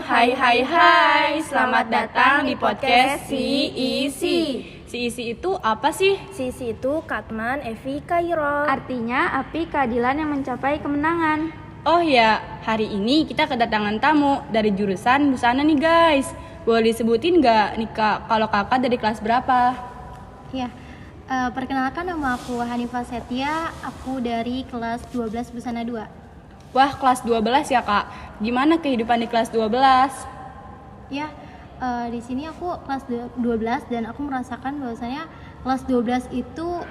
Hai, selamat datang di podcast CEC. CEC itu apa sih? CEC itu Katman Evi Kairo. Artinya api keadilan yang mencapai kemenangan. Oh ya, hari ini kita kedatangan tamu dari jurusan busana nih guys. Boleh disebutin nggak nih kak, kalau kakak dari kelas berapa? Ya, perkenalkan nama aku Hanifah Setia, aku dari kelas 12 Busana 2. Wah, kelas 12 ya kak. Gimana kehidupan di kelas 12? Ya, di sini aku kelas 12 dan aku merasakan bahwasanya kelas 12 itu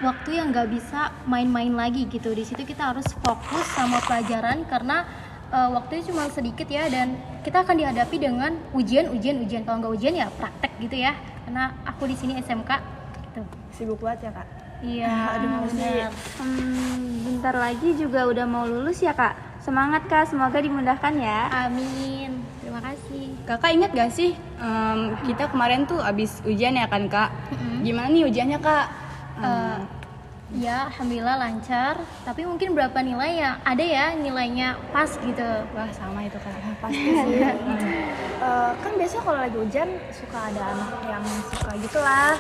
waktu yang nggak bisa main-main lagi gitu. Di situ kita harus fokus sama pelajaran karena waktunya cuma sedikit ya, dan kita akan dihadapi dengan ujian. Kalau nggak ujian ya praktek gitu ya. Karena aku di sini SMK gitu. Sibuk banget ya kak? Iya, benar. Bentar lagi juga udah mau lulus ya kak. Semangat kak, semoga dimudahkan ya. Amin. Terima kasih. Kakak ingat gak sih kita kemarin tuh abis ujian ya kan kak? Gimana nih ujiannya kak? Ya, alhamdulillah lancar. Tapi mungkin berapa nilai yang ada ya nilainya pas gitu. Wah sama itu kak. Pasti sih. Kan biasanya kalau lagi hujan suka ada anak yang suka gitulah.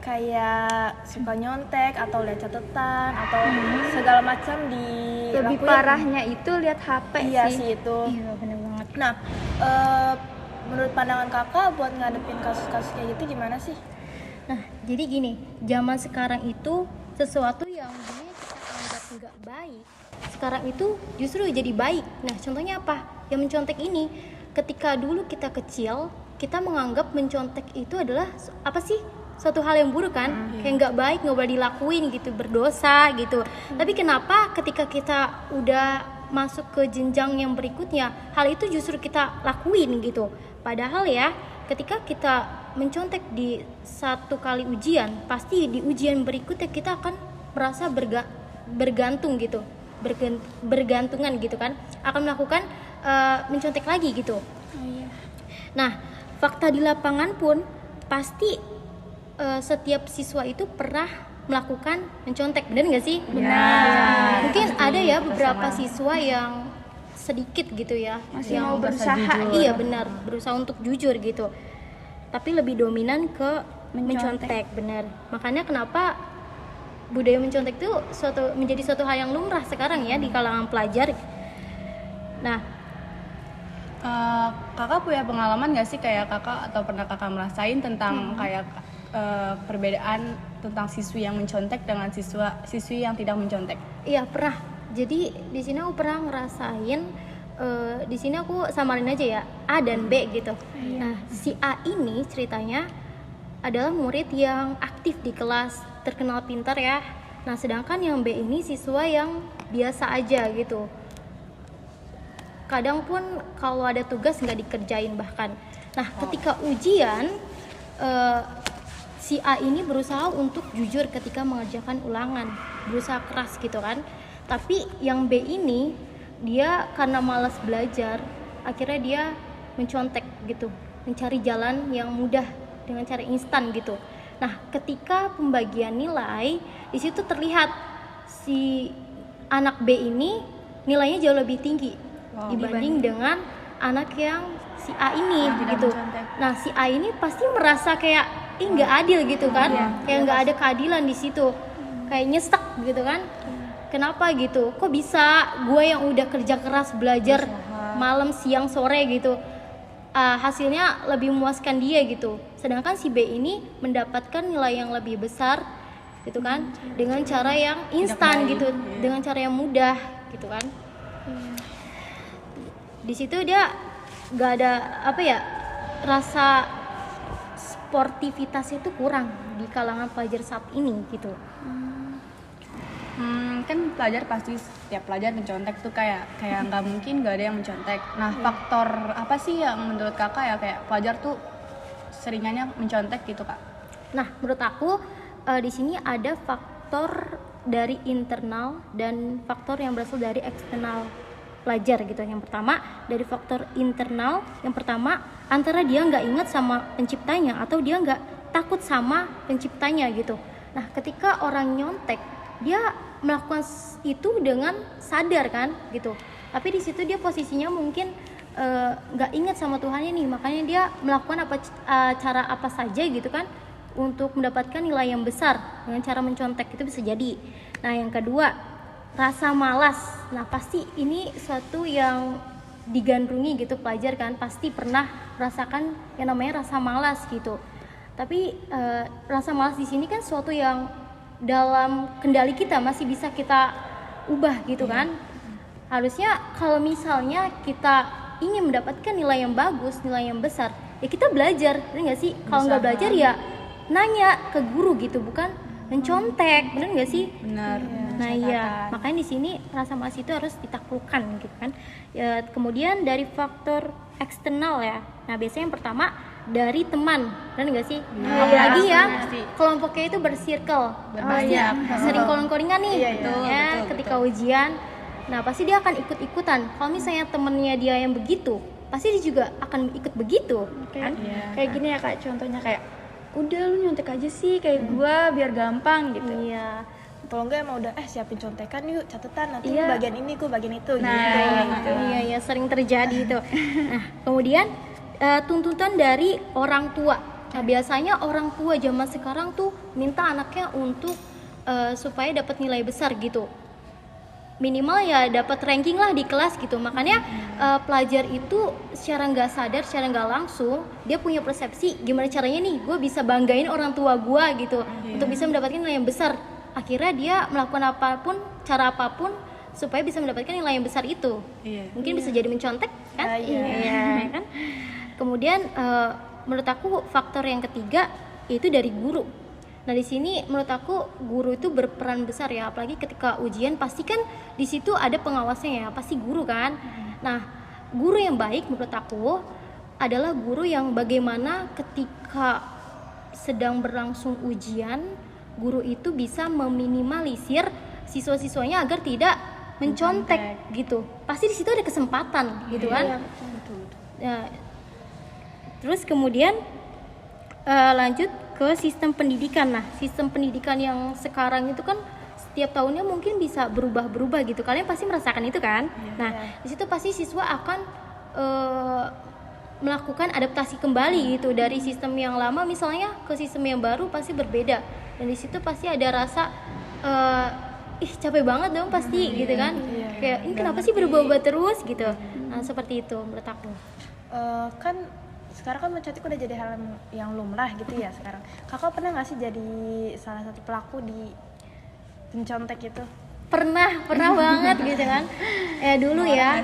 Kayak suka nyontek atau lihat catatan atau segala macam di Lebih parahnya itu lihat HP iya sih. sih itu. Iya, benar banget. Nah, menurut pandangan kakak buat ngadepin kasus-kasus kayak gitu gimana sih? Nah, jadi gini, zaman sekarang itu sesuatu yang dulunya kita anggap nggak baik, sekarang itu justru jadi baik. Nah, contohnya apa? Yang mencontek ini, ketika dulu kita kecil, kita menganggap mencontek itu adalah apa sih? Suatu hal yang buruk kan? Kayak nggak baik, nggak boleh dilakuin gitu, berdosa gitu. Tapi kenapa ketika kita udah masuk ke jenjang yang berikutnya, hal itu justru kita lakuin gitu? Padahal ya, ketika kita mencontek di satu kali ujian, pasti di ujian berikutnya kita akan merasa bergantung gitu, bergantungan gitu kan, akan melakukan mencontek lagi gitu. Nah, fakta di lapangan pun pasti setiap siswa itu pernah melakukan mencontek, benar nggak sih? Benar. Mungkin ada ya beberapa siswa yang sedikit gitu ya, Masih yang mau berusaha. iya benar, berusaha untuk jujur gitu. Tapi lebih dominan ke mencontek, benar. Makanya kenapa budaya mencontek itu menjadi suatu hal yang lumrah sekarang ya di kalangan pelajar. Nah, kakak punya pengalaman gak sih kayak kakak atau pernah kakak merasain tentang kayak perbedaan tentang siswi yang mencontek dengan siswi yang tidak mencontek? iya pernah. Jadi di sini aku pernah ngerasain. Di sini aku samarin aja ya, A dan B gitu. Nah, si A ini ceritanya adalah murid yang aktif di kelas, terkenal pintar ya. Nah, sedangkan yang B ini siswa yang biasa aja gitu. Kadang pun kalau ada tugas nggak dikerjain bahkan. Nah, ketika ujian, si A ini berusaha untuk jujur ketika mengerjakan ulangan, berusaha keras gitu kan. Tapi yang B ini, dia karena malas belajar, akhirnya dia mencontek gitu, mencari jalan yang mudah dengan cara instan gitu. Nah, ketika pembagian nilai, di situ terlihat si anak B ini nilainya jauh lebih tinggi dibanding dengan anak yang si A ini gitu. Nah, si A ini pasti merasa kayak nggak adil gitu kan, kayak nggak ada keadilan di situ, kayak nyesek gitu kan. Kenapa gitu? Kok bisa gue yang udah kerja keras belajar malam, siang, sore gitu, hasilnya lebih memuaskan dia gitu. Sedangkan si B ini mendapatkan nilai yang lebih besar gitu kan, dengan cara yang instan gitu, dengan cara yang mudah gitu kan. Di situ dia nggak ada apa ya, rasa sportivitasnya itu kurang di kalangan pelajar saat ini gitu. Kan pelajar pasti setiap pelajar mencontek tuh kayak nggak mungkin nggak ada yang mencontek. Nah, faktor apa sih yang menurut kakak ya kayak pelajar tuh seringannya mencontek gitu kak? Nah, menurut aku di sini ada faktor dari internal dan faktor yang berasal dari eksternal pelajar gitu. Yang pertama dari faktor internal, yang pertama antara dia nggak ingat sama penciptanya atau dia nggak takut sama penciptanya gitu. Nah, ketika orang nyontek, dia melakukan itu dengan sadar kan gitu, tapi di situ dia posisinya mungkin nggak ingat sama Tuhannya nih, makanya dia melakukan cara apa saja gitu kan untuk mendapatkan nilai yang besar dengan cara mencontek, itu bisa jadi. Nah yang kedua, rasa malas. Nah pasti ini suatu yang digandrungi gitu pelajar kan, pasti pernah merasakan yang namanya rasa malas gitu. Tapi rasa malas di sini kan suatu yang dalam kendali kita, masih bisa kita ubah gitu kan. Harusnya kalau misalnya kita ingin mendapatkan nilai yang bagus, nilai yang besar, ya kita belajar, bener nggak sih? Kalau nggak belajar ya nanya ke guru gitu, bukan mencontek, bener nggak sih? Benar. Nah iya, makanya di sini rasa malas itu harus ditaklukkan gitu kan. Ya, kemudian dari faktor eksternal ya. Nah biasanya yang pertama dari teman, bener nggak sih? Apalagi ya kelompoknya itu bersirkel, Berbanyak. sering calling-callingan nih, betul, ya betul, ketika ujian. Nah pasti dia akan ikut-ikutan. Kalau misalnya temennya dia yang begitu, pasti dia juga akan ikut begitu. Kayak gini ya Kak, contohnya kayak udah lu nyontek aja sih kayak gua biar gampang gitu. Iya. Kalau enggak emang udah siapin contekan yuk, catetan nanti Iya. bagian ini gua bagian itu Nah, Iya, sering terjadi itu. Nah, kemudian tuntutan dari orang tua. Nah, biasanya orang tua zaman sekarang tuh minta anaknya untuk supaya dapat nilai besar gitu. Minimal ya dapat ranking lah di kelas gitu. Makanya pelajar itu secara nggak sadar, secara nggak langsung dia punya persepsi gimana caranya nih gue bisa banggain orang tua gue gitu untuk bisa mendapatkan nilai yang besar. Akhirnya dia melakukan apapun, cara apapun supaya bisa mendapatkan nilai yang besar itu. Mungkin bisa jadi mencontek kan? Iya kan? Kemudian menurut aku faktor yang ketiga itu dari guru. Nah di sini menurut aku guru itu berperan besar ya, apalagi ketika ujian pasti kan di situ ada pengawasnya ya, pasti guru kan. Nah guru yang baik menurut aku adalah guru yang bagaimana ketika sedang berlangsung ujian, guru itu bisa meminimalisir siswa-siswanya agar tidak mencontek gitu. Pasti di situ ada kesempatan gitu kan. Nah, terus kemudian lanjut ke sistem pendidikan. Nah, sistem pendidikan yang sekarang itu kan setiap tahunnya mungkin bisa berubah-berubah gitu. Kalian pasti merasakan itu kan? Nah, di situ pasti siswa akan melakukan adaptasi kembali gitu dari sistem yang lama misalnya ke sistem yang baru pasti berbeda. Dan di situ pasti ada rasa capek banget dong pasti gitu kan? Kayak ini kenapa sih berubah-ubah terus gitu. Nah, seperti itu menurut aku. Kan sekarang kan mencontek udah jadi hal yang lumrah gitu ya sekarang. Kakak pernah nggak sih jadi salah satu pelaku di mencontek itu? Pernah banget gitu kan ya dulu ya.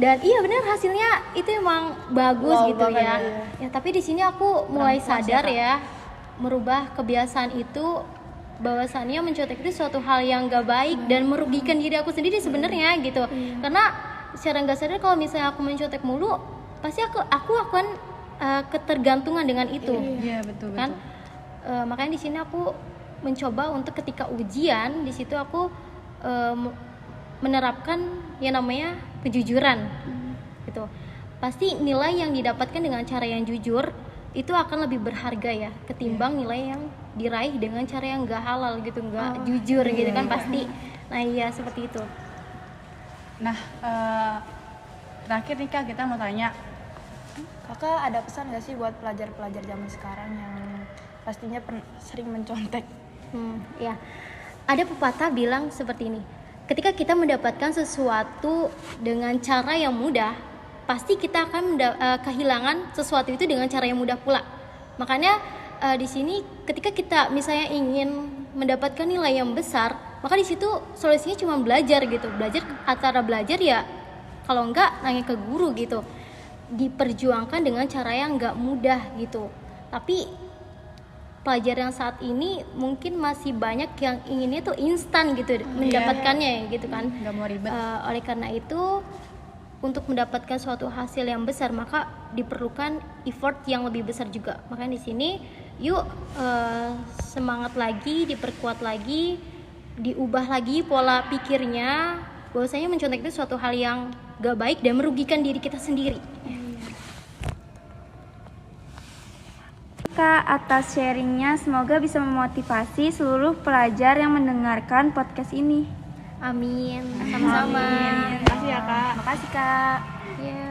Dan iya benar hasilnya itu emang bagus gitu ya. Ya tapi di sini aku mulai sadar ya merubah kebiasaan itu, bahwasannya mencontek itu suatu hal yang gak baik dan merugikan diri aku sendiri sebenarnya gitu. Karena secara nggak sadar kalau misalnya aku mencontek mulu pasti aku akan ketergantungan dengan itu. Iya betul Kan makanya di sini aku mencoba untuk ketika ujian di situ aku menerapkan yang namanya kejujuran gitu. Pasti nilai yang didapatkan dengan cara yang jujur itu akan lebih berharga ya ketimbang nilai yang diraih dengan cara yang nggak halal gitu, nggak jujur gitu kan pasti. Nah iya seperti itu. Nah, terakhir nih Kak, kita mau tanya, Kakak ada pesan nggak sih buat pelajar-pelajar zaman sekarang yang pastinya sering mencontek? Ya, ada pepatah bilang seperti ini. Ketika kita mendapatkan sesuatu dengan cara yang mudah, pasti kita akan kehilangan sesuatu itu dengan cara yang mudah pula. Makanya di sini ketika kita misalnya ingin mendapatkan nilai yang besar, maka di situ solusinya cuma belajar gitu. Belajar ya, kalau enggak nanya ke guru gitu. Diperjuangkan dengan cara yang enggak mudah gitu. Tapi pelajar yang saat ini mungkin masih banyak yang inginnya tuh instan gitu mendapatkannya gitu kan. nggak mau ribet. Oleh karena itu untuk mendapatkan suatu hasil yang besar maka diperlukan effort yang lebih besar juga. Makanya di sini yuk semangat lagi, diperkuat lagi, diubah lagi pola pikirnya bahwasanya mencontek itu suatu hal yang gak baik dan merugikan diri kita sendiri. Kak, atas sharingnya semoga bisa memotivasi seluruh pelajar yang mendengarkan podcast ini. Amin. Sama-sama. Makasih ya Kak. Makasih Kak. Ya.